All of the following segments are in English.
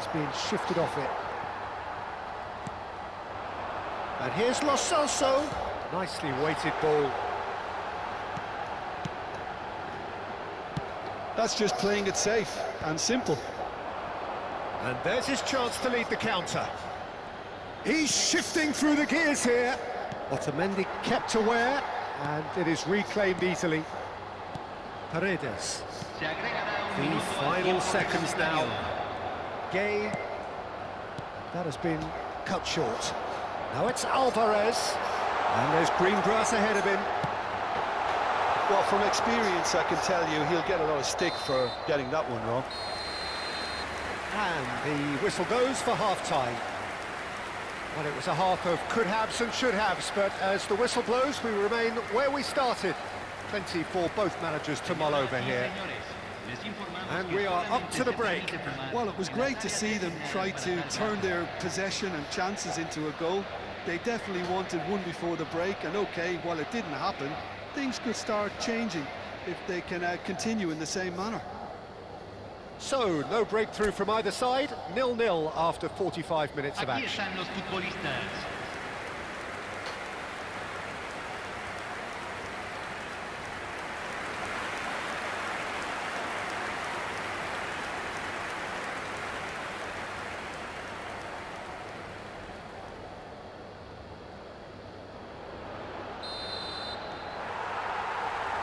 he's been shifted off it. And here's Lo Celso. Nicely weighted ball. That's just playing it safe and simple. And there's his chance to lead the counter. He's shifting through the gears here. Otamendi kept aware, and it is reclaimed easily. Paredes. The final seconds now. Gay. That has been cut short. Now it's Alvarez. And there's green grass ahead of him. Well, from experience, I can tell you he'll get a lot of stick for getting that one wrong. And the whistle goes for half-time. Well, it was a half of could-haves and should-haves, but as the whistle blows, we remain where we started. Plenty for both managers to mull over here. And we are up to the break. Well, it was great to see them try to turn their possession and chances into a goal. They definitely wanted one before the break, and okay, while it didn't happen, things could start changing if they can continue in the same manner. So, no breakthrough from either side, 0-0 after 45 minutes of action.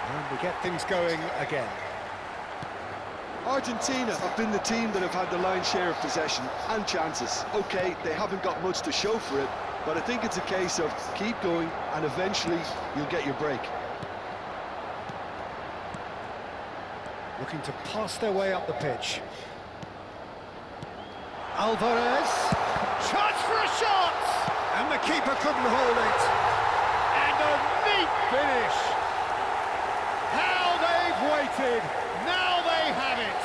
And we get things going again. Argentina have been the team that have had the lion's share of possession and chances. Okay, they haven't got much to show for it, but I think it's a case of keep going and eventually you'll get your break. Looking to pass their way up the pitch. Alvarez. Chance for a shot! And the keeper couldn't hold it. And a neat finish. How they've waited. Now they have it.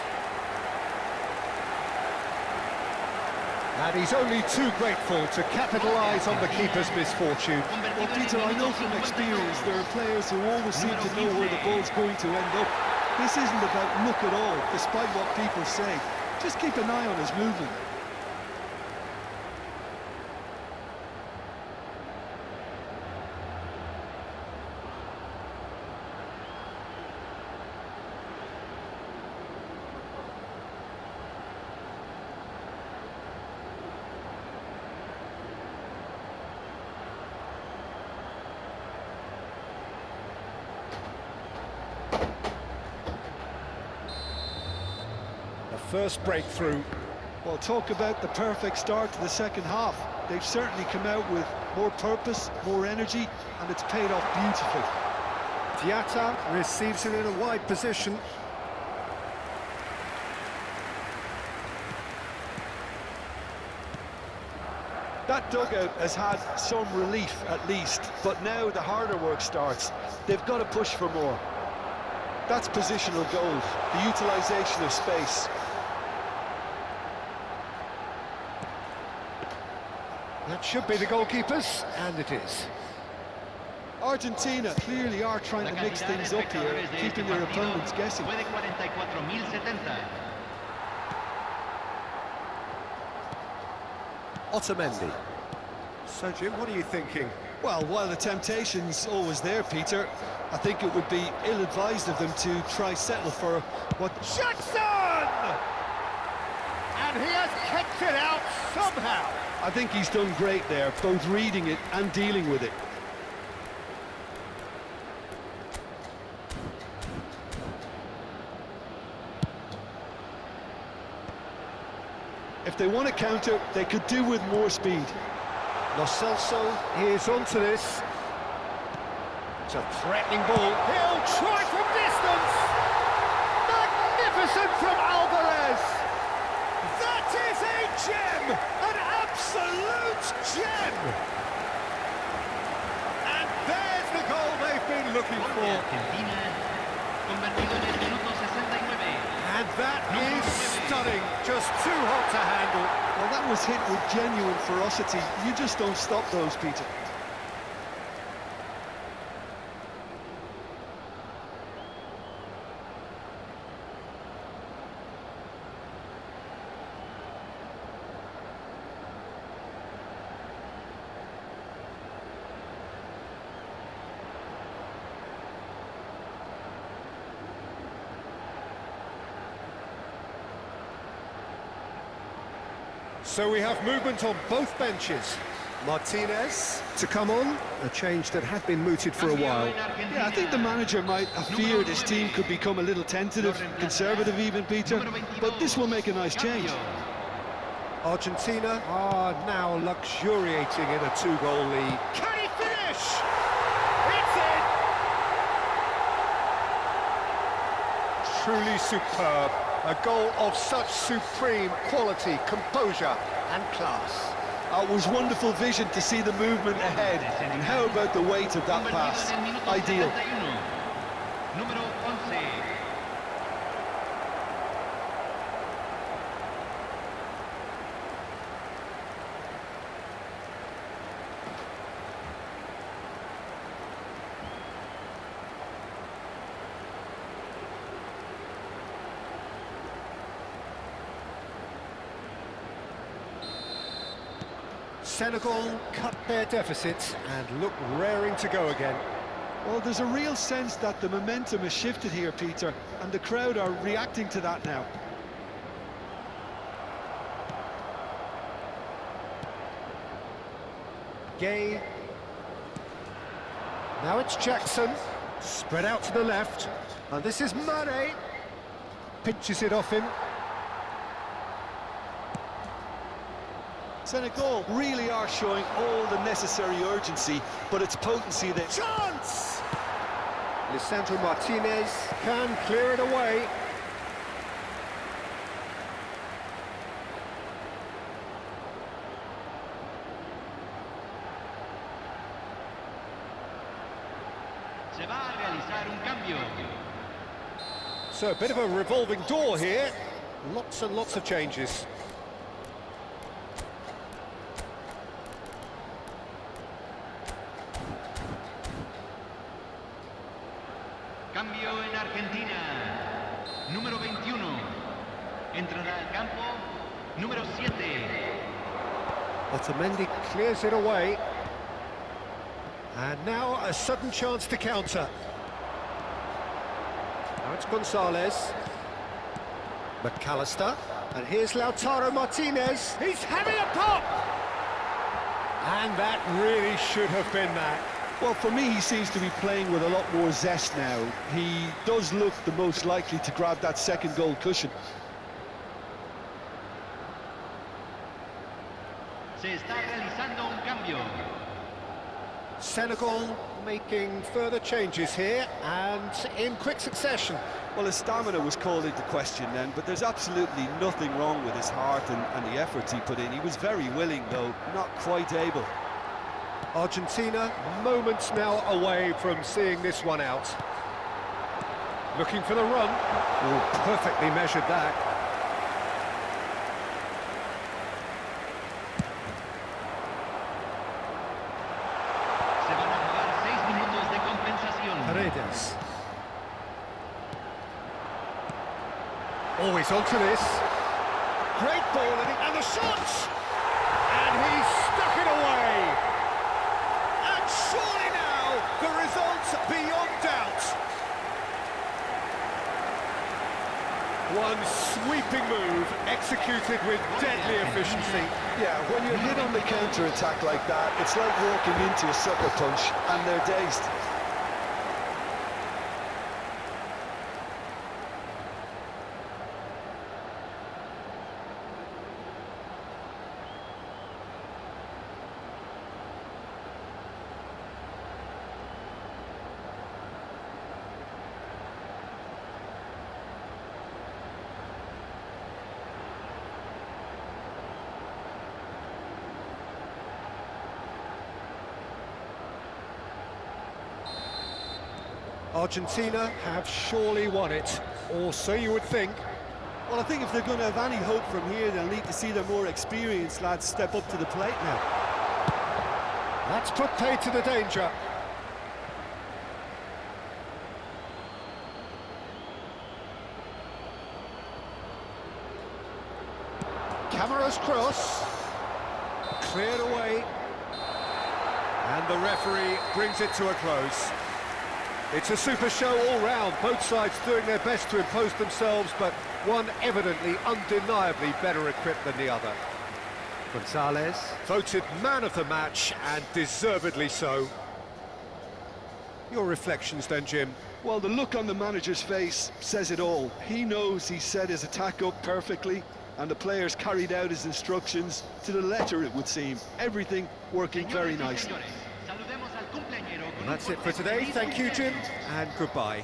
And he's only too grateful to capitalise on the keeper's misfortune. Well, Peter, I know from experience there are players who always seem to know where the ball's going to end up. This isn't about luck at all, despite what people say. Just keep an eye on his movement. First breakthrough. Well, talk about the perfect start to the second half. They've certainly come out with more purpose, more energy, and it's paid off beautifully. Diatta receives it in a wide position. That dugout has had some relief at least, but now the harder work starts. They've got to push for more. That's positional goal, the utilisation of space. That should be the goalkeepers, and it is. Argentina clearly are trying to mix things up here, keeping their opponents guessing. Otamendi. So, Jim, what are you thinking? Well, while the temptation's always there, Peter, I think it would be ill-advised of them to try settle for what... Jackson! And he has kept it out somehow. I think he's done great there, both reading it and dealing with it. If they want to counter, they could do with more speed. Lo Celso is onto this. It's a threatening ball. He'll try from distance. Magnificent from Alvarez. That is a gem, an absolute gem. And there's the goal they've been looking for. And that is stunning, just too hot to handle. Well, that was hit with genuine ferocity. You just don't stop those, Peter. So we have movement on both benches. Martinez to come on, a change that had been mooted for a while. Yeah, I think the manager might have feared his team could become a little tentative, conservative even, Peter, but this will make a nice change. Argentina are now luxuriating in a 2-goal lead. Can he finish? It's in! Truly superb. A goal of such supreme quality, composure and class. It was wonderful vision to see the movement ahead, and how about the weight of that pass? Ideal. Senegal cut their deficit and look raring to go again. Well, there's a real sense that the momentum has shifted here, Peter, and the crowd are reacting to that now. Gay. Now it's Jackson, spread out to the left, and this is Mane. Pinches it off him. Senegal really are showing all the necessary urgency, but it's potency that... Chance! Lisandro Martinez can clear it away. Se va a realizar un cambio. So a bit of a revolving door here. Lots and lots of changes. Cambio en Argentina. Número 21. Entrará al campo. Número 7. Otamendi clears it away. And now a sudden chance to counter. Now it's Gonzalez. McAllister. And here's Lautaro Martinez. He's having a pop! And that really should have been that. Well, for me, he seems to be playing with a lot more zest now. He does look the most likely to grab that second goal cushion. Se está realizando un cambio. Senegal making further changes here and in quick succession. Well, his stamina was called into question then, but there's absolutely nothing wrong with his heart and the efforts he put in. He was very willing, though, not quite able. Argentina, moments now away from seeing this one out. Looking for the run. Oh, perfectly measured that. Se van a jugar 6 minutos de compensación. Paredes. Always onto this. Great ball and the shot! And he stuck it away! Surely now, the result's beyond doubt. One sweeping move, executed with deadly efficiency. Yeah, when you're hit on the counter-attack like that, it's like walking into a sucker punch, and they're dazed. Argentina have surely won it, or so you would think. Well, I think if they're going to have any hope from here, they'll need to see their more experienced lads step up to the plate now. That's put paid to the danger. Camara's cross. Cleared away. And the referee brings it to a close. It's a super show all round, both sides doing their best to impose themselves, but one evidently, undeniably better equipped than the other. Gonzalez, voted man of the match, and deservedly so. Your reflections then, Jim? Well, the look on the manager's face says it all. He knows he set his attack up perfectly, and the players carried out his instructions to the letter, it would seem. Everything working very nicely. And that's it for today. Thank you, Jim, and goodbye.